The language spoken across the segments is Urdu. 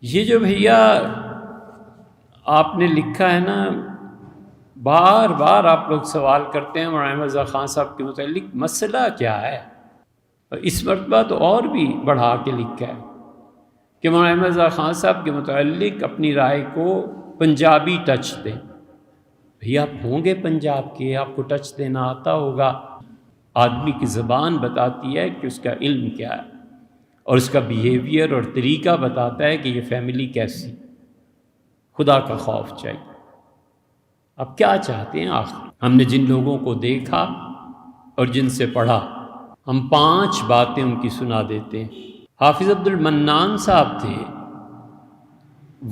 یہ جو بھیا آپ نے لکھا ہے نا، بار بار آپ لوگ سوال کرتے ہیں مولانا احمد رضا خان صاحب کے متعلق، مسئلہ کیا ہے؟ اور اس مرتبہ تو اور بھی بڑھا کے لکھا ہے کہ مولانا احمد رضا خان صاحب کے متعلق اپنی رائے کو پنجابی ٹچ دیں۔ بھیا آپ ہوں گے پنجاب کے، آپ کو ٹچ دینا آتا ہوگا۔ آدمی کی زبان بتاتی ہے کہ اس کا علم کیا ہے، اور اس کا بیہیویئر اور طریقہ بتاتا ہے کہ یہ فیملی کیسی۔ خدا کا خوف چاہیے۔ اب کیا چاہتے ہیں آخر؟ ہم نے جن لوگوں کو دیکھا اور جن سے پڑھا، ہم 5 باتیں ان کی سنا دیتے ہیں۔ حافظ عبد المنان صاحب تھے،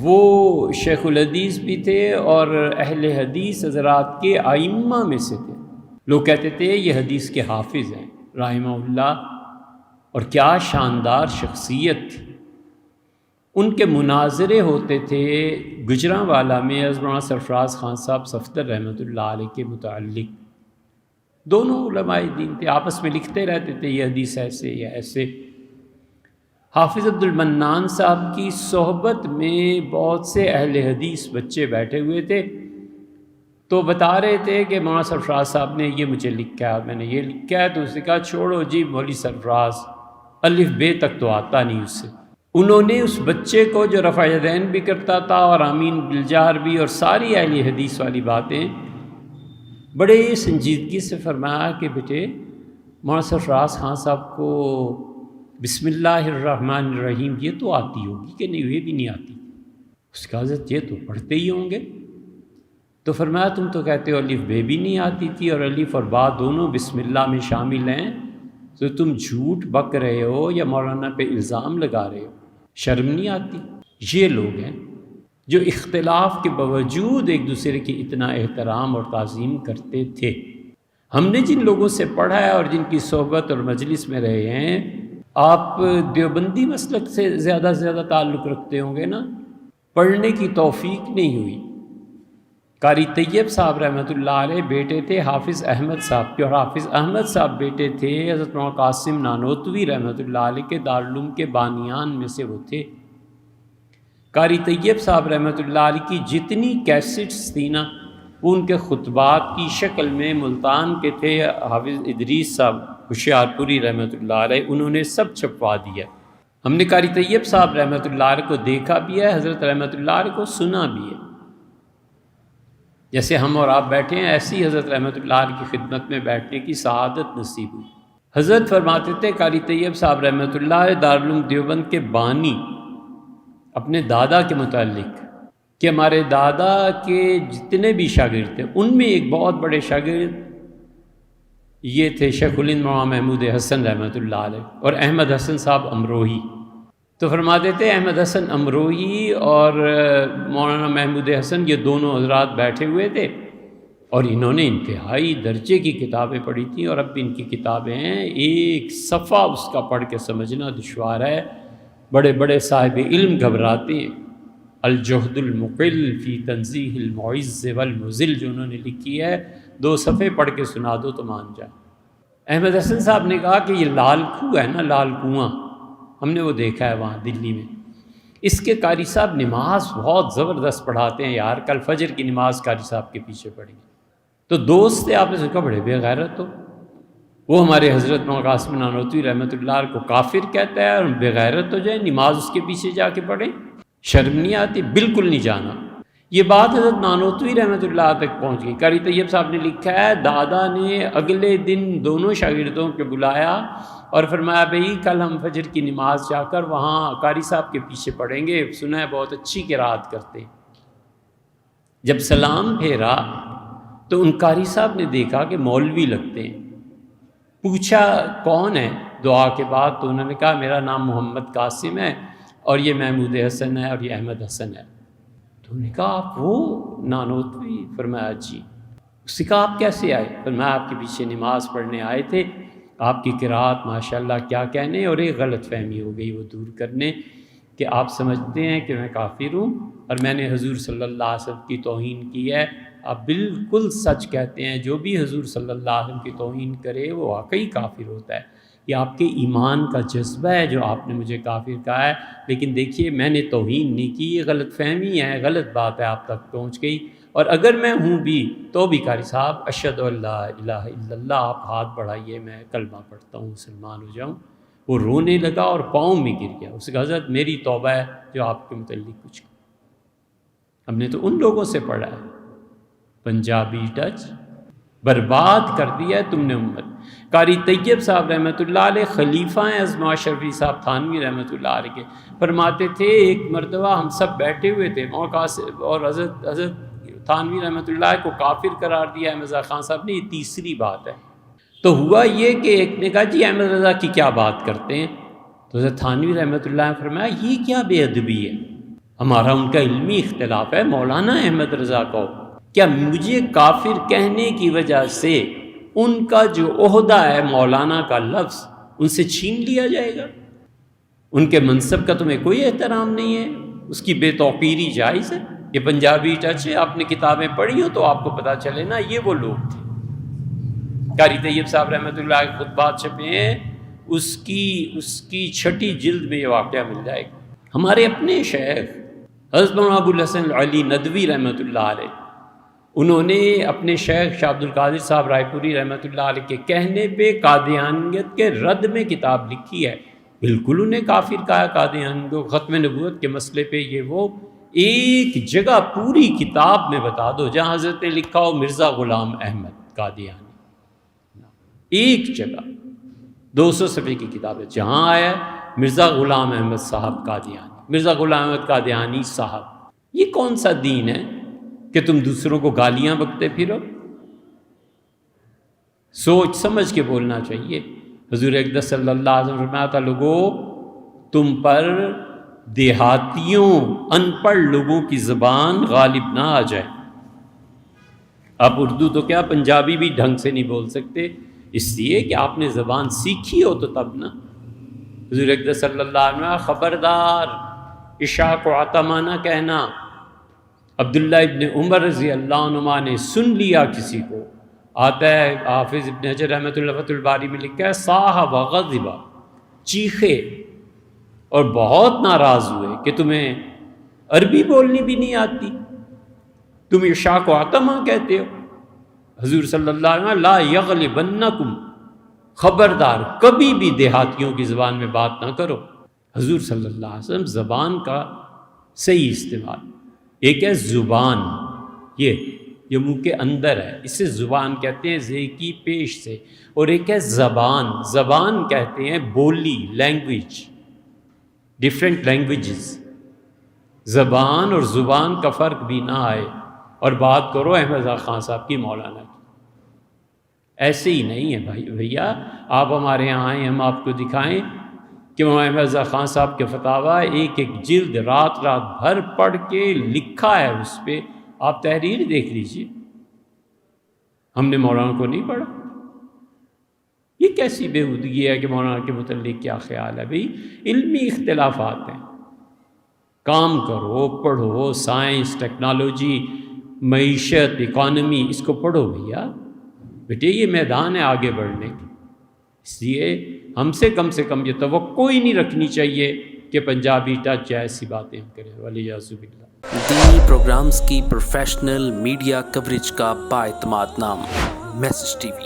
وہ شیخ الحدیث بھی تھے اور اہل حدیث حضرات کے ائمہ میں سے تھے۔ لوگ کہتے تھے یہ حدیث کے حافظ ہیں رحمہ اللہ، اور کیا شاندار شخصیت تھی۔ ان کے مناظرے ہوتے تھے گجرانوالہ میں مولانا سرفراز خان صاحب صفدر رحمۃ اللہ علیہ کے متعلق۔ دونوں علماء دین تھے، آپس میں لکھتے رہتے تھے یہ حدیث ایسے یا ایسے۔ حافظ عبد المنان صاحب کی صحبت میں بہت سے اہل حدیث بچے بیٹھے ہوئے تھے، تو بتا رہے تھے کہ مولانا سرفراز صاحب نے یہ مجھے لکھا ہے، میں نے یہ لکھا ہے، تو اس نے کہا چھوڑو جی مولوی سرفراز، الف بے تک تو آتا نہیں اس سے۔ انہوں نے اس بچے کو جو رفع یدین بھی کرتا تھا اور آمین بالجار بھی اور ساری اہل حدیث والی باتیں، بڑے سنجیدگی سے فرمایا کہ بیٹے مولانا سرفراز خان صاحب کو بسم اللہ الرحمن الرحیم یہ تو آتی ہوگی کہ نہیں؟ یہ بھی نہیں آتی۔ اس کا حضرت یہ تو پڑھتے ہی ہوں گے۔ تو فرمایا تم تو کہتے ہو الف بے بھی نہیں آتی تھی، اور الف اور با دونوں بسم اللہ میں شامل ہیں، تو تم جھوٹ بک رہے ہو یا مولانا پہ الزام لگا رہے ہو؟ شرم نہیں آتی؟ یہ لوگ ہیں جو اختلاف کے باوجود ایک دوسرے کی اتنا احترام اور تعظیم کرتے تھے۔ ہم نے جن لوگوں سے پڑھا ہے اور جن کی صحبت اور مجلس میں رہے ہیں، آپ دیوبندی مسلک سے زیادہ تعلق رکھتے ہوں گے نا، پڑھنے کی توفیق نہیں ہوئی۔ قاری طیب صاحب رحمۃ اللہ علیہ بیٹے تھے حافظ احمد صاحب کے، اور حافظ احمد صاحب بیٹے تھے حضرت مولانا قاسم نانوتوی رحمۃ اللہ علیہ کے، دارالعلوم کے بانیان میں سے وہ تھے۔ قاری طیب صاحب رحمۃ اللہ علیہ کی جتنی کیسٹس تھی نا، وہ ان کے خطبات کی شکل میں ملتان کے تھے حافظ ادریس صاحب ہوشیار پوری رحمۃ اللہ علیہ، انہوں نے سب چھپوا دیا۔ ہم نے قاری طیب صاحب رحمۃ اللہ علیہ کو دیکھا بھی ہے، حضرت رحمۃ اللہ علیہ کو سنا بھی ہے۔ جیسے ہم اور آپ بیٹھے ہیں، ایسی حضرت رحمۃ اللہ علیہ کی خدمت میں بیٹھنے کی سعادت نصیب ہوئی۔ حضرت فرماتے تھے قاری طیب صاحب رحمۃ اللہ علیہ دارالعلوم دیوبند کے بانی، اپنے دادا کے متعلق، کہ ہمارے دادا کے جتنے بھی شاگرد تھے ان میں ایک بہت بڑے شاگرد یہ تھے شیخ الہند مولانا محمود حسن رحمۃ اللہ علیہ اور احمد حسن صاحب امروہی۔ تو فرماتے تھے احمد حسن امروہی اور مولانا محمود حسن یہ دونوں حضرات بیٹھے ہوئے تھے، اور انہوں نے انتہائی درجے کی کتابیں پڑھی تھیں، اور اب بھی ان کی کتابیں ہیں، ایک صفحہ اس کا پڑھ کے سمجھنا دشوار ہے۔ بڑے بڑے صاحب علم گھبراتے ہیں۔ الجہد المقل فی تنزیہ المعز والمذل جو انہوں نے لکھی ہے، 2 صفحے پڑھ کے سنا دو تو مان جائے۔ احمد حسن صاحب نے کہا کہ یہ لال کنواں ہے نا، لال کنواں، ہم نے وہ دیکھا ہے وہاں دلی میں، اس کے قاری صاحب نماز بہت زبردست پڑھاتے ہیں یار، کل فجر کی نماز قاری صاحب کے پیچھے پڑھیں گے۔ تو دوست تھے، آپ نے کہا بڑے بے غیرت ہو، وہ ہمارے حضرت مولانا قاسم نانوتوی رحمۃ اللہ علیہ کو کافر کہتا ہے اور بے غیرت ہو جائیں، نماز اس کے پیچھے جا کے پڑھیں؟ شرم نہیں آتی؟ بالکل نہیں جانا۔ یہ بات حضرت نانوتوی رحمۃ اللہ تک پہنچ گئی۔ قاری طیب صاحب نے لکھا ہے دادا نے اگلے دن دونوں شاگردوں کو بلایا اور فرمایا بھئی کل ہم فجر کی نماز جا کر وہاں قاری صاحب کے پیچھے پڑھیں گے، سنا ہے بہت اچھی قرات کرتے ہیں۔ جب سلام پھیرا تو ان قاری صاحب نے دیکھا کہ مولوی لگتے ہیں، پوچھا کون ہے دعا کے بعد، تو انہوں نے کہا میرا نام محمد قاسم ہے، اور یہ محمود حسن ہے، اور یہ احمد حسن ہے۔ تو انہوں نے کہا آپ وہ نانوتوی؟ فرمایا جی۔ اس نے کہا آپ کیسے آئے؟ فرمایا آپ کے پیچھے نماز پڑھنے آئے تھے، آپ کی قرات ماشاءاللہ کیا کہنے، اور ایک غلط فہمی ہو گئی وہ دور کرنے کہ آپ سمجھتے ہیں کہ میں کافر ہوں اور میں نے حضور صلی اللہ علیہ وسلم کی توہین کی ہے۔ آپ بالکل سچ کہتے ہیں، جو بھی حضور صلی اللہ علیہ وسلم کی توہین کرے وہ واقعی کافر ہوتا ہے، یہ آپ کے ایمان کا جذبہ ہے جو آپ نے مجھے کافر کہا ہے، لیکن دیکھیے میں نے توہین نہیں کی، یہ غلط فہمی ہے، غلط بات ہے، آپ تک پہنچ گئی، اور اگر میں ہوں بھی تو بھی قاری صاحب اشہد ان لا الہ الا اللہ، آپ ہاتھ بڑھائیے میں کلمہ پڑھتا ہوں، مسلمان ہو جاؤں۔ وہ رونے لگا اور پاؤں میں گر گیا، اس کا حضرت میری توبہ ہے جو آپ کے متعلق کچھ، ہم نے تو ان لوگوں سے پڑھا ہے، پنجابی ٹچ برباد کر دیا ہے تم نے امت۔ قاری طیب صاحب رحمۃ اللہ علیہ خلیفہ ہیں ازما شرفی صاحب تھانوی رحمۃ اللہ علیہ کے، فرماتے تھے ایک مرتبہ ہم سب بیٹھے ہوئے تھے اور حضرت تھانوی رحمۃ اللہ کو کافر قرار دیا احمد رضا خان صاحب نے، یہ تیسری بات ہے۔ تو ہوا یہ کہ ایک نے کہا جی احمد رضا کی کیا بات کرتے ہیں، تو حضرت تھانوی رحمۃ اللہ نے فرمایا یہ کیا بے ادبی ہے، ہمارا ان کا علمی اختلاف ہے، مولانا احمد رضا کو کیا مجھے کافر کہنے کی وجہ سے ان کا جو عہدہ ہے مولانا کا لفظ ان سے چھین لیا جائے گا؟ ان کے منصب کا تمہیں کوئی احترام نہیں ہے، اس کی بے توقیری جائز ہے؟ یہ پنجابی ٹچ ہے، آپ نے کتابیں پڑھی ہو تو آپ کو پتہ چلے نا، یہ وہ لوگ تھے۔ قاری طیب صاحب رحمۃ اللہ کے خطبات چھپے ہیں، اس کی 6 جلد میں یہ واقعہ مل جائے گا۔ ہمارے اپنے شیخ حضرت مولانا ابو الحسن علی ندوی رحمۃ اللہ علیہ، انہوں نے اپنے شیخ شاہ عبد القادر صاحب رائے پوری رحمۃ اللہ علیہ کے کہنے پہ قادیانیت کے رد میں کتاب لکھی ہے، بالکل انہیں کافر کہا قادیان کو، ختم نبوت کے مسئلے پہ یہ وہ ایک جگہ پوری کتاب میں بتا دو جہاں حضرت نے لکھا ہو مرزا غلام احمد قادیانی، ایک جگہ 200 صفحے کی کتاب ہے جہاں آیا مرزا غلام احمد صاحب قادیانی، مرزا غلام احمد قادیانی صاحب۔ یہ کون سا دین ہے کہ تم دوسروں کو گالیاں بکتے پھرو؟ سوچ سمجھ کے بولنا چاہیے۔ حضور اقدس صلی اللہ علیہ وسلم فرمایا تھا لوگوں تم پر دیہاتیوں ان پڑھ لوگوں کی زبان غالب نہ آ جائے۔ آپ اردو تو کیا پنجابی بھی ڈھنگ سے نہیں بول سکتے، اس لیے کہ آپ نے زبان سیکھی ہو تو تب نا۔ حضور اقدس صلی اللہ علیہ وسلم خبردار عشاء کو عتمہ نہ کہنا۔ عبداللہ ابن عمر رضی اللہ عنہما نے سن لیا کسی کو، آتا ہے حافظ ابن حجر رحمۃ اللہ فتح الباری میں لکھا ہے صاح وغضب، چیخے اور بہت ناراض ہوئے کہ تمہیں عربی بولنی بھی نہیں آتی، تم عشاء کو عتمہ کہتے ہو۔ حضور صلی اللہ علیہ وسلم لا یغلبنکم، خبردار کبھی بھی دیہاتیوں کی زبان میں بات نہ کرو۔ حضور صلی اللہ علیہ وسلم زبان کا صحیح استعمال، ایک ہے زبان، یہ منہ کے اندر ہے، اسے زبان کہتے ہیں زے کی پیش سے، اور ایک ہے زبان، زبان کہتے ہیں بولی، لینگویج، ڈیفرنٹ لینگویجز۔ زبان اور زبان کا فرق بھی نہ آئے اور بات کرو احمد رضا خان صاحب کی مولانا کی، ایسے ہی نہیں ہے بھیا۔ آپ ہمارے یہاں آئیں، ہم آپ کو دکھائیں کہ مولانا احمد رضا خان صاحب کے فتاویٰ ایک ایک جلد رات بھر پڑھ کے لکھا ہے، اس پہ آپ تحریر دیکھ لیجئے۔ ہم نے مولانا کو نہیں پڑھا، یہ کیسی بےہودگی ہے کہ مولانا کے متعلق کیا خیال ہے؟ بھئی علمی اختلافات ہیں، کام کرو، پڑھو، سائنس، ٹیکنالوجی، معیشت، اکانومی، اس کو پڑھو بھیا، بیٹے یہ میدان ہے آگے بڑھنے کی۔ اس لیے ہم سے کم یہ توقع ہی نہیں رکھنی چاہیے کہ پنجابی ٹچ یا ایسی باتیں ہم کریں، ولیعذ باللہ۔ دینی پروگرامز کی پروفیشنل میڈیا کوریج کا بااعتماد نام، میسج ٹی وی۔